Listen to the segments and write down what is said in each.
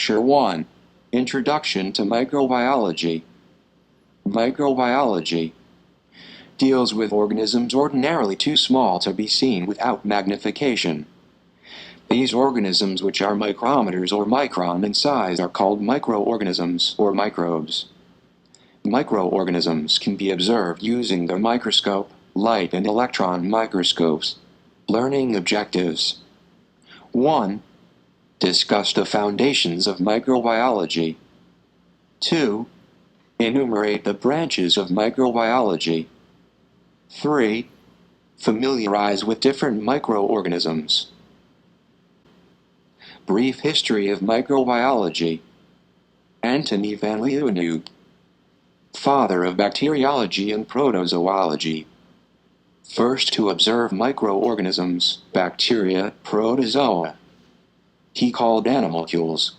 Lecture 1. Introduction to Microbiology. Microbiology deals with organisms ordinarily too small to be seen without magnification. These organisms, which are micrometers or micron in size, are called microorganisms or microbes. Microorganisms can be observed using the microscope, light and electron microscopes. Learning objectives. 1. Discuss the foundations of microbiology. 2. Enumerate the branches of microbiology. 3. Familiarize with different microorganisms. Brief history of microbiology. Antony van Leeuwenhoek, father of bacteriology and protozoology. First to observe microorganisms, bacteria, protozoa. He called animalcules.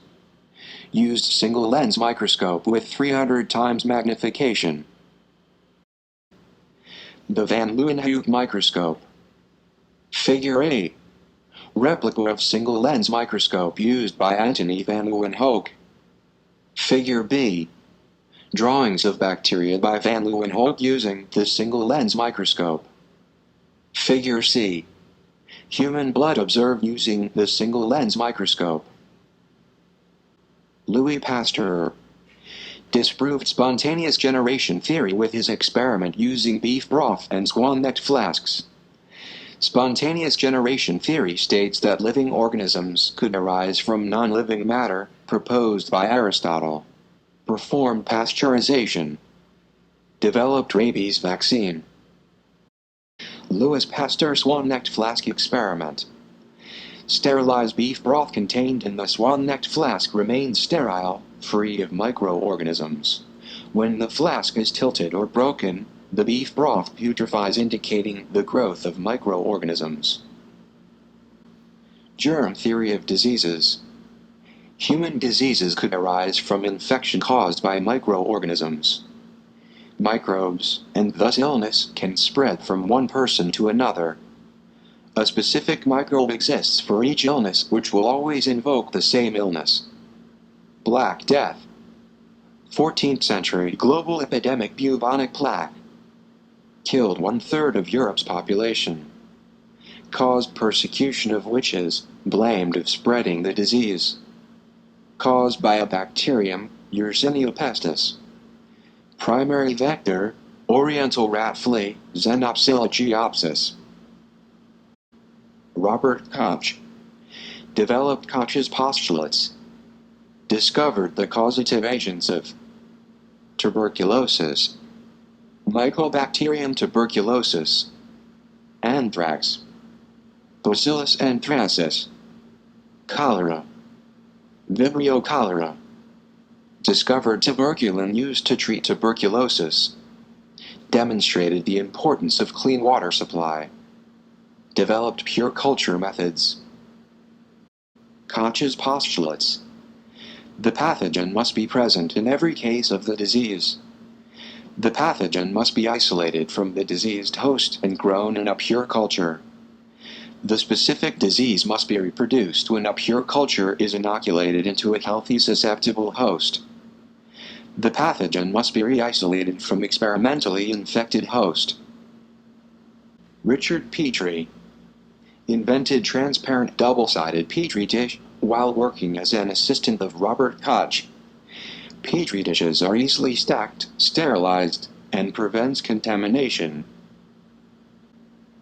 Used single-lens microscope with 300 times magnification. The van Leeuwenhoek microscope. Figure A. Replica of single-lens microscope used by Antony van Leeuwenhoek. Figure B. Drawings of bacteria by van Leeuwenhoek using the single-lens microscope. Figure C. Human blood observed using the single-lens microscope. Louis Pasteur disproved spontaneous generation theory with his experiment using beef broth and swan-necked flasks. Spontaneous generation theory states that living organisms could arise from non-living matter, proposed by Aristotle. Performed pasteurization. Developed rabies vaccine. Louis Pasteur swan-necked flask experiment. Sterilized beef broth contained in the swan-necked flask remains sterile, free of microorganisms. When the flask is tilted or broken, the beef broth putrefies, indicating the growth of microorganisms. Germ theory of diseases. Human diseases could arise from infection caused by microorganisms. Microbes, and thus illness, can spread from one person to another. A specific microbe exists for each illness, which will always invoke the same illness. Black Death. 14th century global epidemic bubonic plague. Killed 1/3 of Europe's population. Caused persecution of witches, blamed of spreading the disease. Caused by a bacterium, Yersinia pestis. Primary vector, oriental rat flea, Xenopsilla geopsis. Robert Koch developed Koch's postulates. Discovered the causative agents of tuberculosis, Mycobacterium tuberculosis, anthrax, Bacillus anthracis, cholera, Vibrio cholera. Discovered tuberculin used to treat tuberculosis. Demonstrated the importance of clean water supply. Developed pure culture methods. Koch's postulates. The pathogen must be present in every case of the disease. The pathogen must be isolated from the diseased host and grown in a pure culture. The specific disease must be reproduced when a pure culture is inoculated into a healthy susceptible host. The pathogen must be re-isolated from experimentally infected host. Richard Petrie invented transparent double-sided Petri dish while working as an assistant of Robert Koch. Petri dishes are easily stacked, sterilized, and prevents contamination.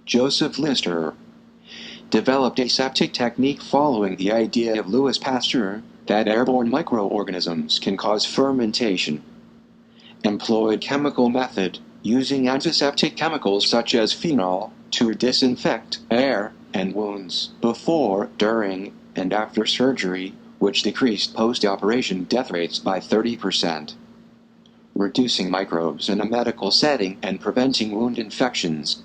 Joseph Lister developed aseptic technique following the idea of Louis Pasteur that airborne microorganisms can cause fermentation. Employed chemical method, using antiseptic chemicals such as phenol, to disinfect air and wounds before, during, and after surgery, which decreased post-operation death rates by 30%. Reducing microbes in a medical setting and preventing wound infections.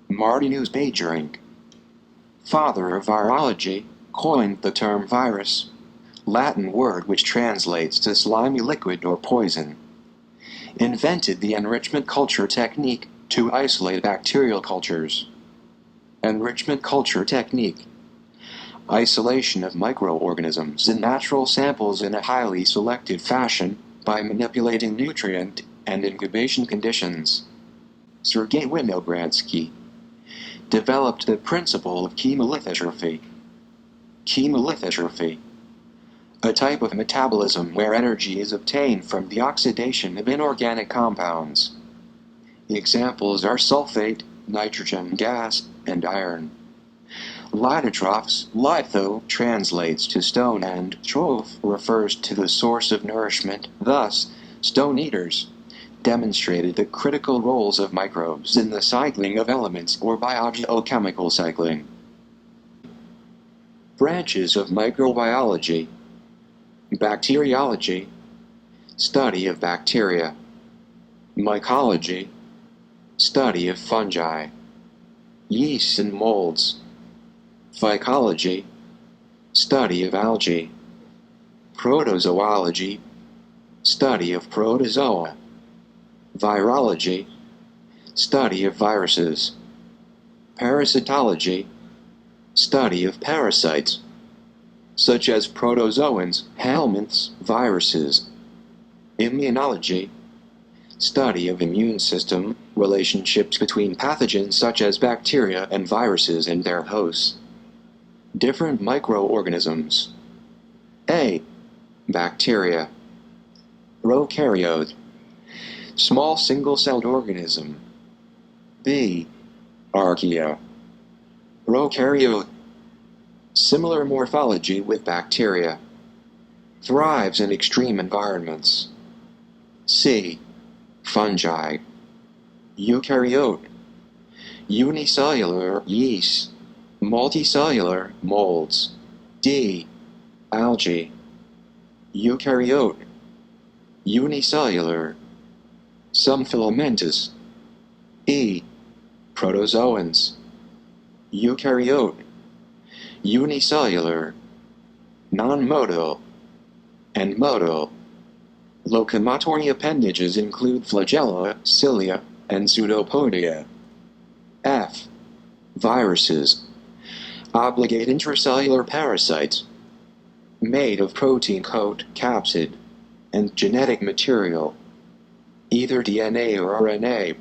Martinus Beijerinck, father of virology, coined the term virus, Latin word which translates to slimy liquid or poison. Invented the enrichment culture technique to isolate bacterial cultures. Enrichment culture technique. Isolation of microorganisms in natural samples in a highly selective fashion by manipulating nutrient and incubation conditions. Sergei Winogradsky developed the principle of chemolithography. Chemolithography, a type of metabolism where energy is obtained from the oxidation of inorganic compounds. Examples are sulfate, nitrogen gas, and iron. Lithotrophes, litho translates to stone and troph refers to the source of nourishment, thus, stone eaters demonstrated the critical roles of microbes in the cycling of elements or biogeochemical cycling. Branches of microbiology: bacteriology, study of bacteria; mycology, study of fungi, yeasts and molds; phycology, study of algae; protozoology, study of protozoa; virology, study of viruses; parasitology, study of parasites, such as protozoans, helminths, viruses; immunology, study of immune system, relationships between pathogens such as bacteria and viruses and their hosts. Different microorganisms. A. Bacteria. Prokaryote, small single-celled organism. B. Archaea. Prokaryote, similar morphology with bacteria. Thrives in extreme environments. C. Fungi. Eukaryote, unicellular yeast, multicellular molds. D. Algae. Eukaryote, unicellular, some filamentous. E. Protozoans. Eukaryote, unicellular, non-motile, and motile. Locomotory appendages include flagella, cilia, and pseudopodia. F. Viruses, obligate intracellular parasites, made of protein coat, capsid, and genetic material, either DNA or RNA.